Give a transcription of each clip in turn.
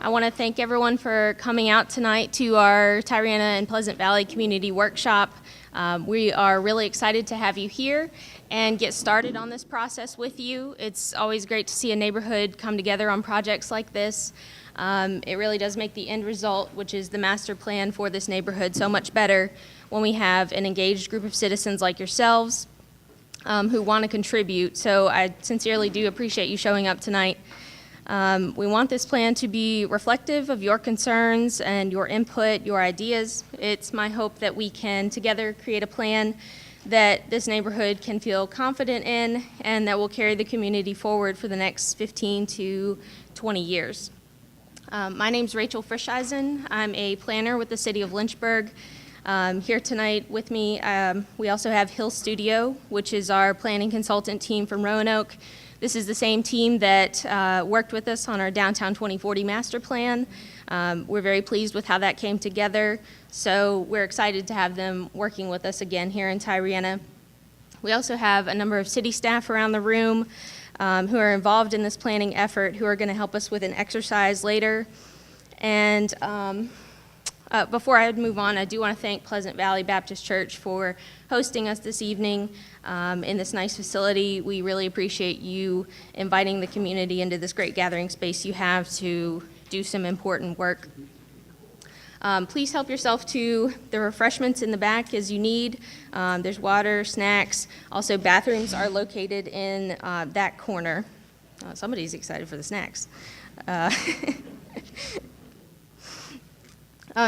I want to thank everyone for coming out tonight to our Tyreeanna and Pleasant Valley Community Workshop. We are really excited to have you here and get started on this process with you. It's always great to see a neighborhood come together on projects like this. It really does make the end result, which is the master plan for this neighborhood, so much better when we have an engaged group of citizens like yourselves who want to contribute. So I sincerely do appreciate you showing up tonight. We want this plan to be reflective of your concerns and your input, your ideas. It's my hope that we can together create a plan that this neighborhood can feel confident in and that will carry the community forward for the next 15 to 20 years. My name's Rachel Frischeisen. I'm a planner with the City of Lynchburg. Here tonight with me, we also have Hill Studio, which is our planning consultant team from Roanoke. This is the same team that worked with us on our Downtown 2040 Master Plan. We're very pleased with how that came together, so we're excited to have them working with us again here in Tyreeanna. We also have a number of city staff around the room who are involved in this planning effort, who are going to help us with an exercise later. And before I move on, I do want to thank Pleasant Valley Baptist Church for hosting us this evening in this nice facility. We really appreciate you inviting the community into this great gathering space you have to do some important work. Please help yourself to the refreshments in the back as you need. There's water, snacks. Also, bathrooms are located in that corner. Somebody's excited for the snacks.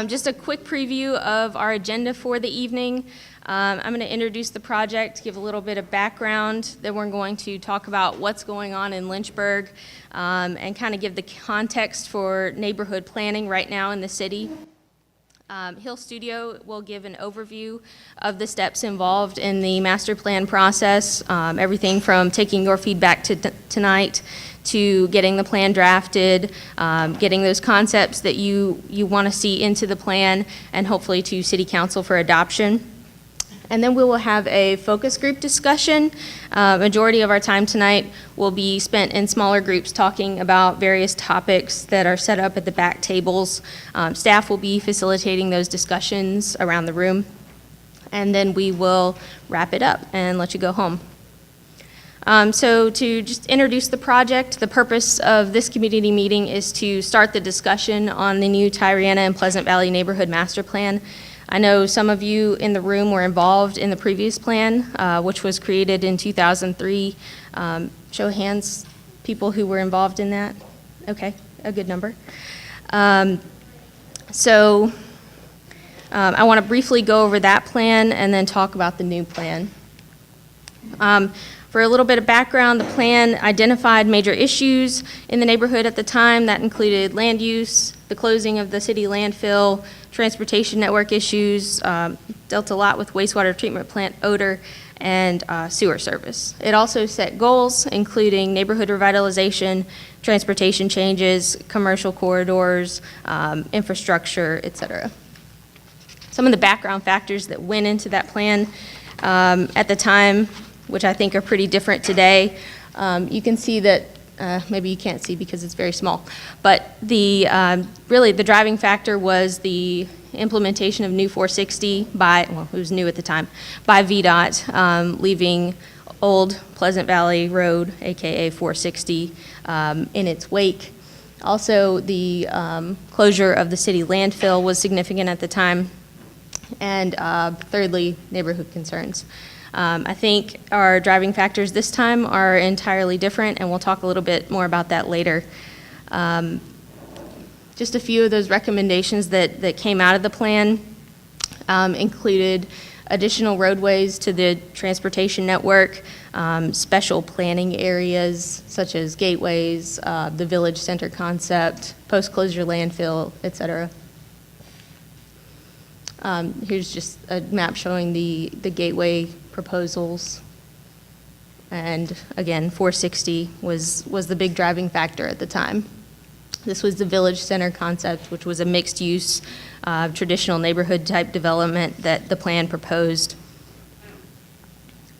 Just a quick preview of our agenda for the evening. I'm going to introduce the project, give a little bit of background, then we're going to talk about what's going on in Lynchburg and kind of give the context for neighborhood planning right now in the city. Hill Studio will give an overview of the steps involved in the master plan process, everything from taking your feedback tonight to getting the plan drafted, getting those concepts that you want to see into the plan, and hopefully to City Council for adoption. And then we will have a focus group discussion. Majority of our time tonight will be spent in smaller groups talking about various topics that are set up at the back tables. Staff will be facilitating those discussions around the room. And then we will wrap it up and let you go home. So to just introduce the project, the purpose of this community meeting is to start the discussion on the new Tyreeanna and Pleasant Valley Neighborhood Master Plan. I know some of you in the room were involved in the previous plan, which was created in 2003. Show of hands, people who were involved in that. Okay, a good number. I want to briefly go over that plan and then talk about the new plan. For a little bit of background, the plan identified major issues in the neighborhood at the time. That included land use, the closing of the city landfill, transportation network issues, dealt a lot with wastewater treatment plant odor, and sewer service. It also set goals, including neighborhood revitalization, transportation changes, commercial corridors, infrastructure, et cetera. Some of the background factors that went into that plan at the time, which I think are pretty different today. You can see that, maybe you can't see because it's very small, but really the driving factor was the implementation of new 460 it was new at the time, by VDOT, leaving old Pleasant Valley Road, AKA 460, in its wake. Also, the closure of the city landfill was significant at the time. And thirdly, neighborhood concerns. I think our driving factors this time are entirely different, and we'll talk a little bit more about that later. Just a few of those recommendations that came out of the plan included additional roadways to the transportation network, special planning areas such as gateways, the village center concept, post-closure landfill, et cetera. Here's just a map showing the gateway proposals. And again, 460 was the big driving factor at the time. This was the village center concept, which was a mixed use, traditional neighborhood type development that the plan proposed.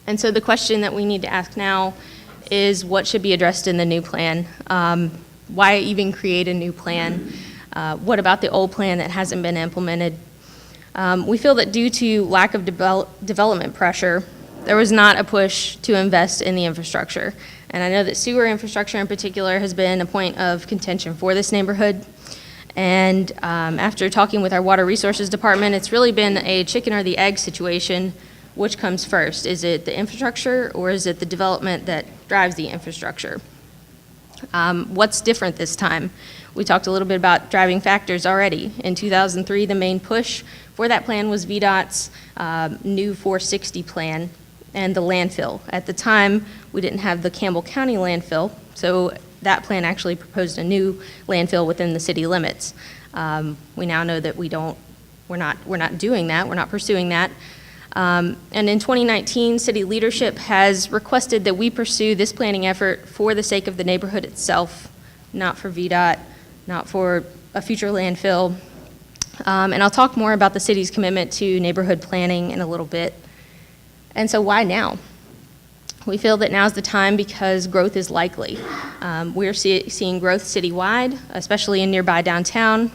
And so the question that we need to ask now is what should be addressed in the new plan? Why even create a new plan? What about the old plan that hasn't been implemented? We feel that due to lack of development pressure, there was not a push to invest in the infrastructure. And I know that sewer infrastructure in particular has been a point of contention for this neighborhood. And after talking with our Water Resources Department, it's really been a chicken or the egg situation. Which comes first? Is it the infrastructure or is it the development that drives the infrastructure? What's different this time? We talked a little bit about driving factors already. In 2003, the main push for that plan was VDOT's new 460 plan and the landfill. At the time, we didn't have the Campbell County landfill, so that plan actually proposed a new landfill within the city limits. We now know that we're not doing that, we're not pursuing that. And in 2019, city leadership has requested that we pursue this planning effort for the sake of the neighborhood itself, not for VDOT, not for a future landfill. And I'll talk more about the city's commitment to neighborhood planning in a little bit. And so why now? We feel that now's the time because growth is likely. We're seeing growth citywide, especially in nearby downtown.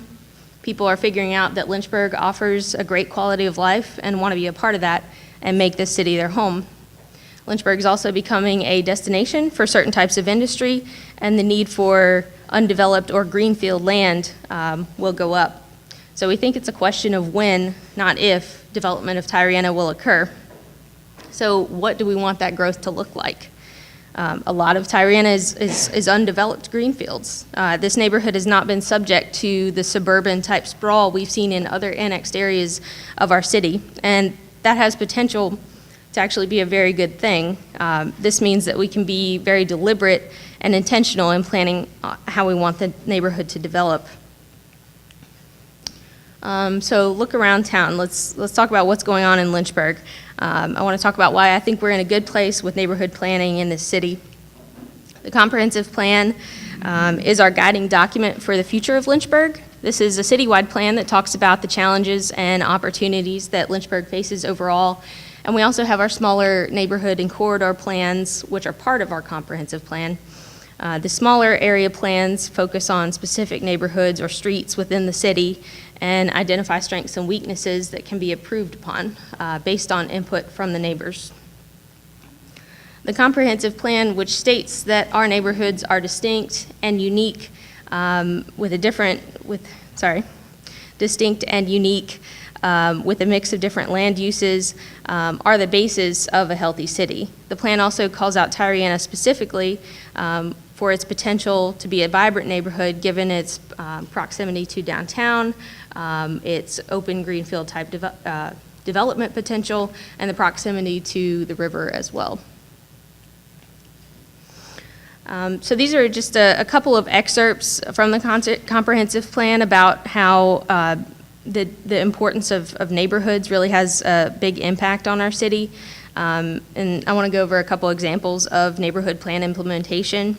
People are figuring out that Lynchburg offers a great quality of life and want to be a part of that and make this city their home. Lynchburg is also becoming a destination for certain types of industry, and the need for undeveloped or greenfield land will go up. So we think it's a question of when, not if, development of Tyreeanna will occur. So what do we want that growth to look like? A lot of Tyreeanna is undeveloped greenfields. This neighborhood has not been subject to the suburban type sprawl we've seen in other annexed areas of our city, and that has potential to actually be a very good thing. This means that we can be very deliberate and intentional in planning how we want the neighborhood to develop. So look around town. Let's talk about what's going on in Lynchburg. I want to talk about why I think we're in a good place with neighborhood planning in this city. The comprehensive plan is our guiding document for the future of Lynchburg. This is a citywide plan that talks about the challenges and opportunities that Lynchburg faces overall. And we also have our smaller neighborhood and corridor plans, which are part of our comprehensive plan. The smaller area plans focus on specific neighborhoods or streets within the city and identify strengths and weaknesses that can be improved upon based on input from the neighbors. The comprehensive plan, which states that our neighborhoods are distinct and unique with a mix of different land uses, are the basis of a healthy city. The plan also calls out Tyreeanna specifically for its potential to be a vibrant neighborhood given its proximity to downtown, its open greenfield type development potential, and the proximity to the river as well. So these are just a couple of excerpts from the comprehensive plan about how the importance of neighborhoods really has a big impact on our city. And I want to go over a couple examples of neighborhood plan implementation.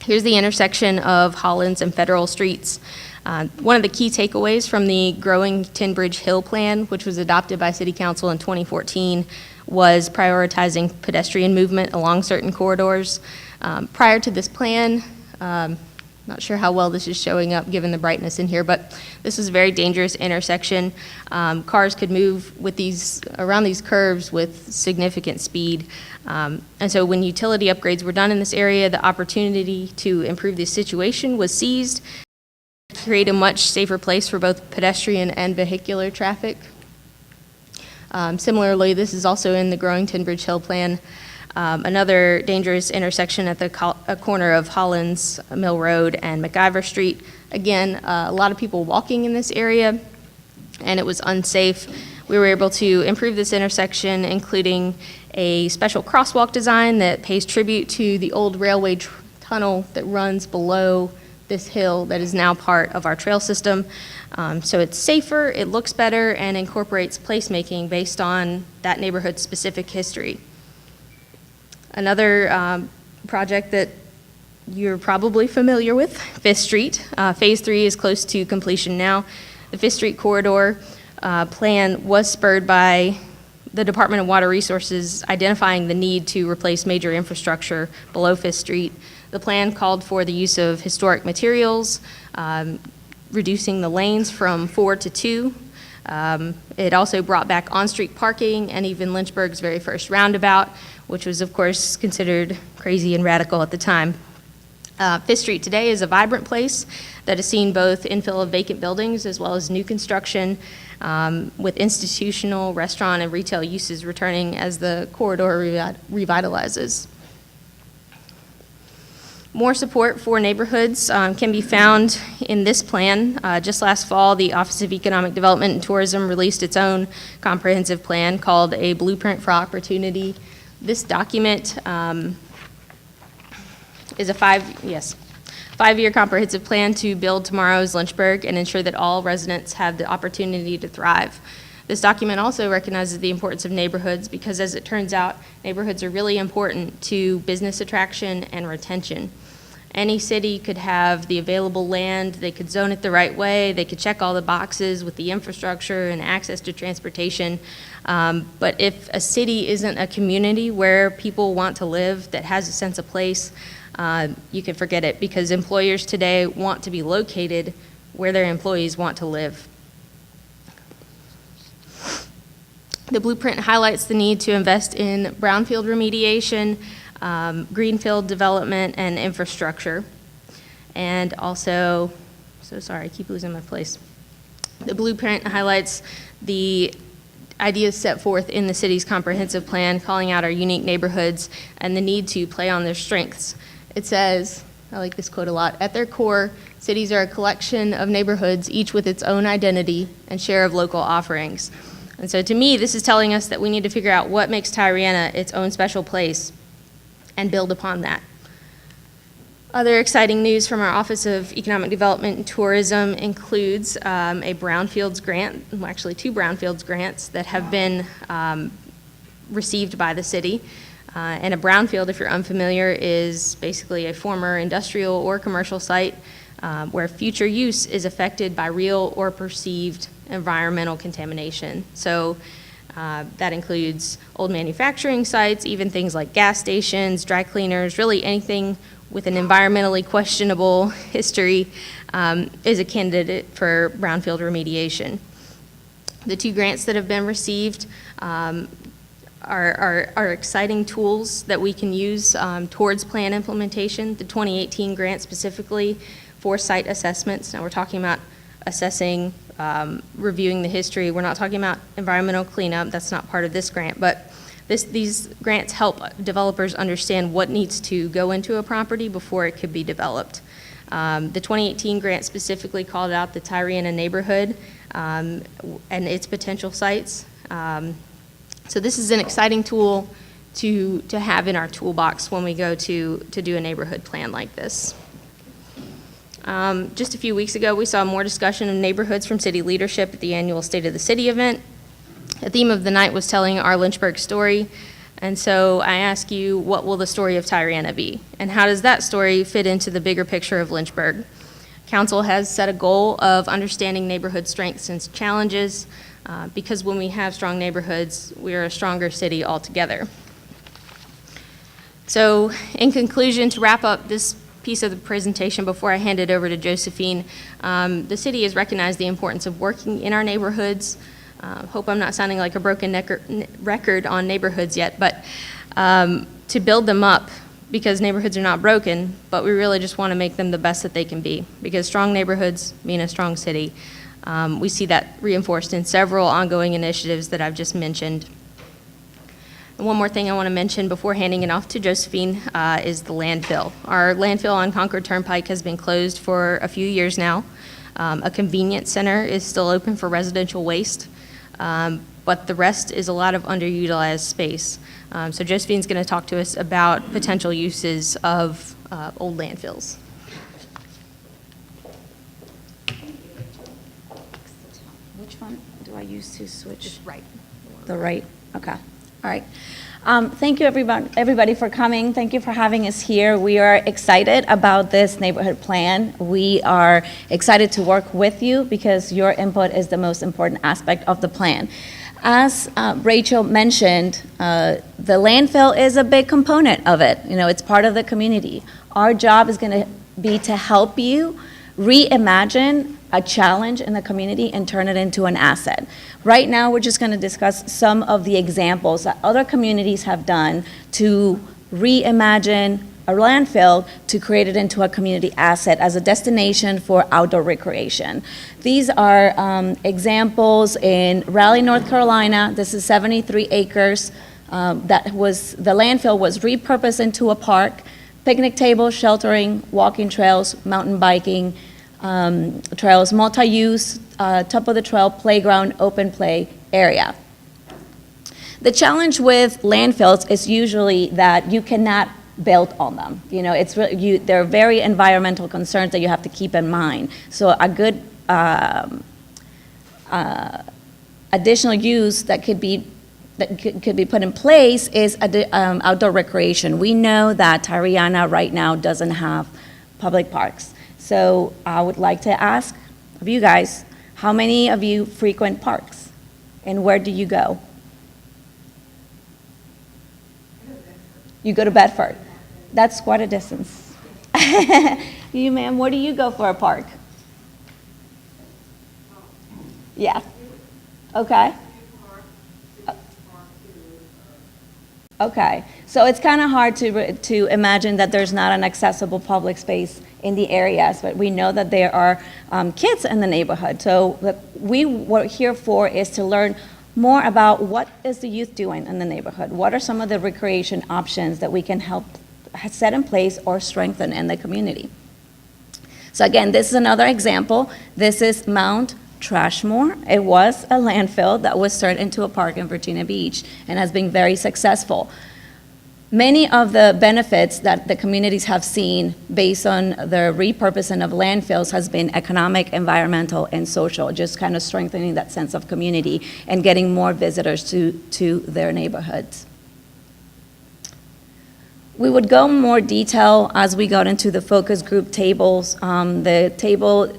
Here's the intersection of Hollins and Federal Streets. One of the key takeaways from the Growing Tinbridge Hill Plan, which was adopted by City Council in 2014, was prioritizing pedestrian movement along certain corridors. Prior to this plan, not sure how well this is showing up given the brightness in here, but this was a very dangerous intersection. Cars could move around these curves with significant speed. And so when utility upgrades were done in this area, the opportunity to improve the situation was seized to create a much safer place for both pedestrian and vehicular traffic. Similarly, this is also in the Growing Tinbridge Hill Plan. Another dangerous intersection at the corner of Hollins Mill Road and McIver Street. Again, a lot of people walking in this area, and it was unsafe. We were able to improve this intersection, including a special crosswalk design that pays tribute to the old railway tunnel that runs below this hill that is now part of our trail system. So it's safer, it looks better, and incorporates placemaking based on that neighborhood's specific history. Another project that you're probably familiar with, 5th Street. Phase 3 is close to completion now. The 5th Street corridor plan was spurred by the Department of Water Resources identifying the need to replace major infrastructure below 5th Street. The plan called for the use of historic materials, reducing the lanes from 4 to 2. It also brought back on-street parking and even Lynchburg's very first roundabout, which was, of course, considered crazy and radical at the time. Fifth Street today is a vibrant place that has seen both infill of vacant buildings as well as new construction, with institutional, restaurant, and retail uses returning as the corridor revitalizes. More support for neighborhoods can be found in this plan. Just last fall, the Office of Economic Development and Tourism released its own comprehensive plan called A Blueprint for Opportunity. This document is a five-year comprehensive plan to build tomorrow's Lynchburg and ensure that all residents have the opportunity to thrive. This document also recognizes the importance of neighborhoods because, as it turns out, neighborhoods are really important to business attraction and retention. Any city could have the available land, they could zone it the right way, they could check all the boxes with the infrastructure and access to transportation, but if a city isn't a community where people want to live, that has a sense of place, you can forget it, because employers today want to be located where their employees want to live. The blueprint highlights the need to invest in brownfield remediation, greenfield development, and infrastructure. And also, so sorry, I keep losing my place. The blueprint highlights the ideas set forth in the city's comprehensive plan, calling out our unique neighborhoods and the need to play on their strengths. It says, I like this quote a lot, "At their core, cities are a collection of neighborhoods, each with its own identity and share of local offerings." And so to me, this is telling us that we need to figure out what makes Tyreeanna its own special place and build upon that. Other exciting news from our Office of Economic Development and Tourism includes a brownfields grant, well, actually 2 brownfields grants that have been received by the city. And a brownfield, if you're unfamiliar, is basically a former industrial or commercial site where future use is affected by real or perceived environmental contamination. So that includes old manufacturing sites, even things like gas stations, dry cleaners, really anything with an environmentally questionable history is a candidate for brownfield remediation. The 2 grants that have been received are exciting tools that we can use towards plan implementation. The 2018 grant specifically for site assessments. Now we're talking about assessing, reviewing the history. We're not talking about environmental cleanup. That's not part of this grant, but these grants help developers understand what needs to go into a property before it could be developed. The 2018 grant specifically called out the Tyreeanna neighborhood and its potential sites. So this is an exciting tool to have in our toolbox when we go to do a neighborhood plan like this. Just a few weeks ago, we saw more discussion of neighborhoods from city leadership at the annual State of the City event. The theme of the night was telling our Lynchburg story, and so I ask you, what will the story of Tyreeanna be? And how does that story fit into the bigger picture of Lynchburg? Council has set a goal of understanding neighborhood strengths and challenges, because when we have strong neighborhoods, we are a stronger city altogether. So in conclusion, to wrap up this piece of the presentation before I hand it over to Josephine, the city has recognized the importance of working in our neighborhoods. Hope I'm not sounding like a broken record on neighborhoods yet, but to build them up, because neighborhoods are not broken, but we really just want to make them the best that they can be, because strong neighborhoods mean a strong city. We see that reinforced in several ongoing initiatives that I've just mentioned. And one more thing I want to mention before handing it off to Josephine is the landfill. Our landfill on Concord Turnpike has been closed for a few years now. A convenience center is still open for residential waste, but the rest is a lot of underutilized space. So Josephine's going to talk to us about potential uses of old landfills. Which one do I use to switch? Just right. The right, okay, all right. Thank you everybody for coming. Thank you for having us here. We are excited about this neighborhood plan. We are excited to work with you because your input is the most important aspect of the plan. As Rachel mentioned, the landfill is a big component of it. You know, it's part of the community. Our job is going to be to help you reimagine a challenge in the community and turn it into an asset. Right now, we're just going to discuss some of the examples that other communities have done to reimagine a landfill to create it into a community asset as a destination for outdoor recreation. These are examples in Raleigh, North Carolina. This is 73 acres. The landfill was repurposed into a park, picnic tables, sheltering, walking trails, mountain biking trails, multi-use, top of the trail, playground, open play area. The challenge with landfills is usually that you cannot build on them. You know, there are very environmental concerns that you have to keep in mind. So a good additional use that could be put in place is outdoor recreation. We know that Tyreeanna right now doesn't have public parks. So I would like to ask of you guys, how many of you frequent parks? And where do you go? You go to Bedford. That's quite a distance. You, ma'am, where do you go for a park? Yeah. Okay. Okay. So it's kind of hard to imagine that there's not an accessible public space in the areas, but we know that there are kids in the neighborhood. So what we're here for is to learn more about what is the youth doing in the neighborhood. What are some of the recreation options that we can help set in place or strengthen in the community? So again, this is another example. This is Mount Trashmore. It was a landfill that was turned into a park in Virginia Beach and has been very successful. Many of the benefits that the communities have seen based on the repurposing of landfills has been economic, environmental, and social, just kind of strengthening that sense of community and getting more visitors to their neighborhoods. We would go in more detail as we got into the focus group tables. The table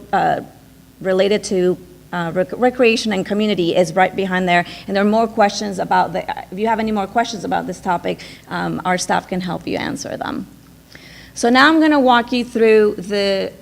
related to recreation and community is right behind there, and there are more questions about if you have any more questions about this topic, our staff can help you answer them. So now I'm going to walk you through the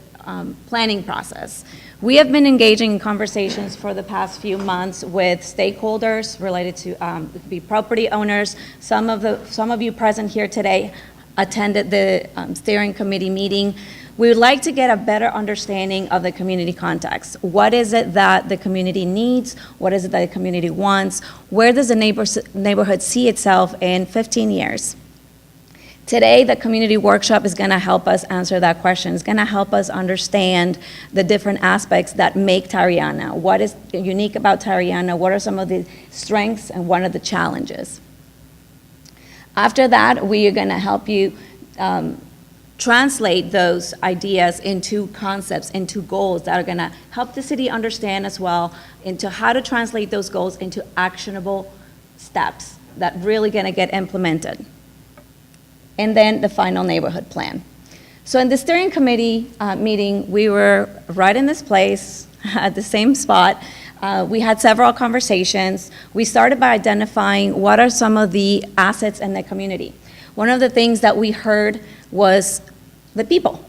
planning process. We have been engaging in conversations for the past few months with stakeholders related to be property owners. Some of you present here today attended the steering committee meeting. We would like to get a better understanding of the community context. What is it that the community needs? What is it that the community wants? Where does the neighborhood see itself in 15 years? Today, the community workshop is going to help us answer that question. It's going to help us understand the different aspects that make Tyreeanna. What is unique about Tyreeanna? What are some of the strengths and what are the challenges? After that, we are going to help you translate those ideas into concepts, into goals that are going to help the city understand as well into how to translate those goals into actionable steps that really going to get implemented. And then the final neighborhood plan. So in the steering committee meeting, we were right in this place at the same spot. We had several conversations. We started by identifying what are some of the assets in the community. One of the things that we heard was the people.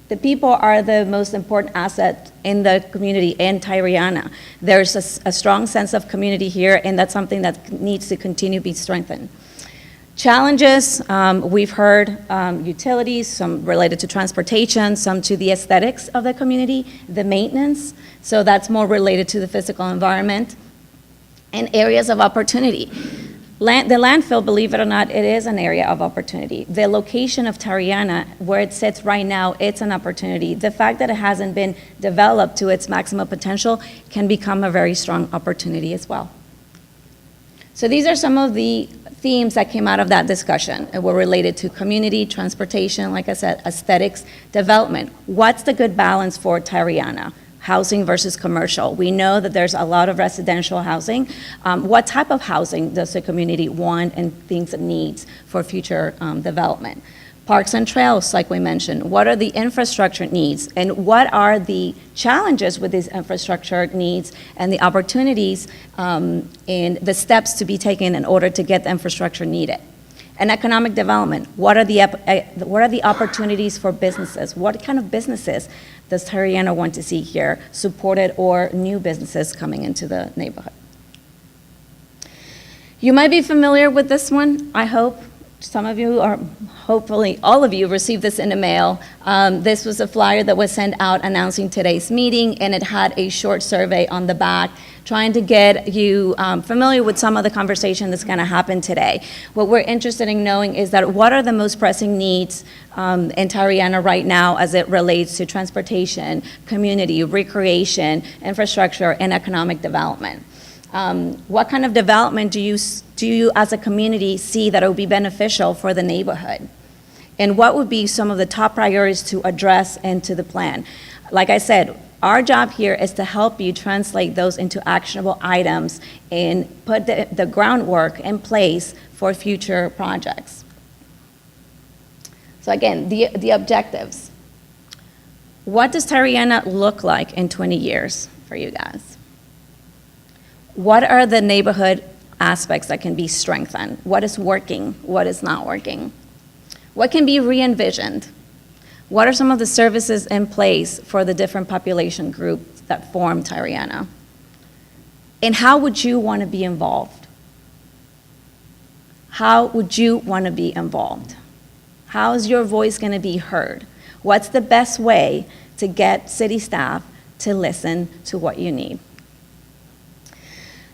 The people are the most important asset in the community in Tyreeanna. There's a strong sense of community here, and that's something that needs to continue to be strengthened. Challenges, we've heard utilities, some related to transportation, some to the aesthetics of the community, the maintenance, so that's more related to the physical environment, and areas of opportunity. The landfill, believe it or not, it is an area of opportunity. The location of Tyreeanna, where it sits right now, it's an opportunity. The fact that it hasn't been developed to its maximum potential can become a very strong opportunity as well. So these are some of the themes that came out of that discussion and were related to community, transportation, like I said, aesthetics, development. What's the good balance for Tyreeanna? Housing versus commercial. We know that there's a lot of residential housing. What type of housing does the community want and thinks it needs for future development? Parks and trails, like we mentioned. What are the infrastructure needs? And what are the challenges with these infrastructure needs and the opportunities and the steps to be taken in order to get the infrastructure needed? And economic development, what are the opportunities for businesses? What kind of businesses does Tyreeanna want to see here supported, or new businesses coming into the neighborhood? You might be familiar with this one, I hope. Some of you, or hopefully all of you, received this in the mail. This was a flyer that was sent out announcing today's meeting, and it had a short survey on the back trying to get you familiar with some of the conversation that's going to happen today. What we're interested in knowing is that what are the most pressing needs in Tyreeanna right now as it relates to transportation, community, recreation, infrastructure, and economic development. What kind of development do you as a community see that it would be beneficial for the neighborhood? And what would be some of the top priorities to address into the plan? Like I said, our job here is to help you translate those into actionable items and put the groundwork in place for future projects. So again, the objectives. What does Tyreeanna look like in 20 years for you guys? What are the neighborhood aspects that can be strengthened? What is working? What is not working? What can be re-envisioned? What are some of the services in place for the different population groups that form Tyreeanna? And how would you want to be involved? How would you want to be involved? How is your voice going to be heard? What's the best way to get city staff to listen to what you need?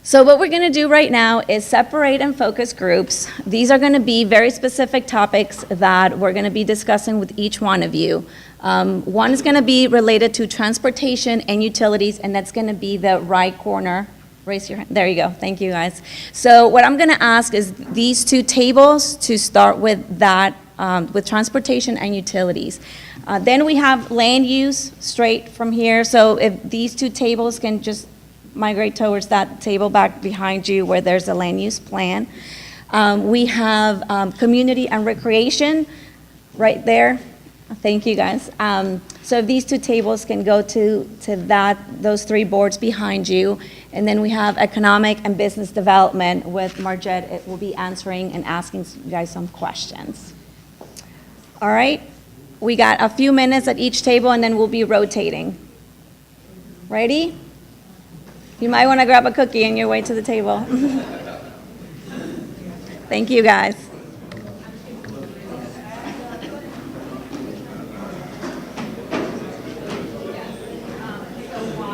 So what we're going to do right now is separate and focus groups. These are going to be very specific topics that we're going to be discussing with each one of you. One is going to be related to transportation and utilities, and that's going to be the right corner. Raise your hand. There you go. Thank you, guys. So what I'm going to ask is these two tables to start with that, with transportation and utilities. Then we have land use straight from here. So if these two tables can just migrate towards that table back behind you where there's a land use plan. We have community and recreation right there. Thank you, guys. So if these two tables can go to those three boards behind you. And then we have economic and business development with Margette. It will be answering and asking you guys some questions. All right, we got a few minutes at each table, and then we'll be rotating. Ready? You might want to grab a cookie on your way to the table. Thank you, guys.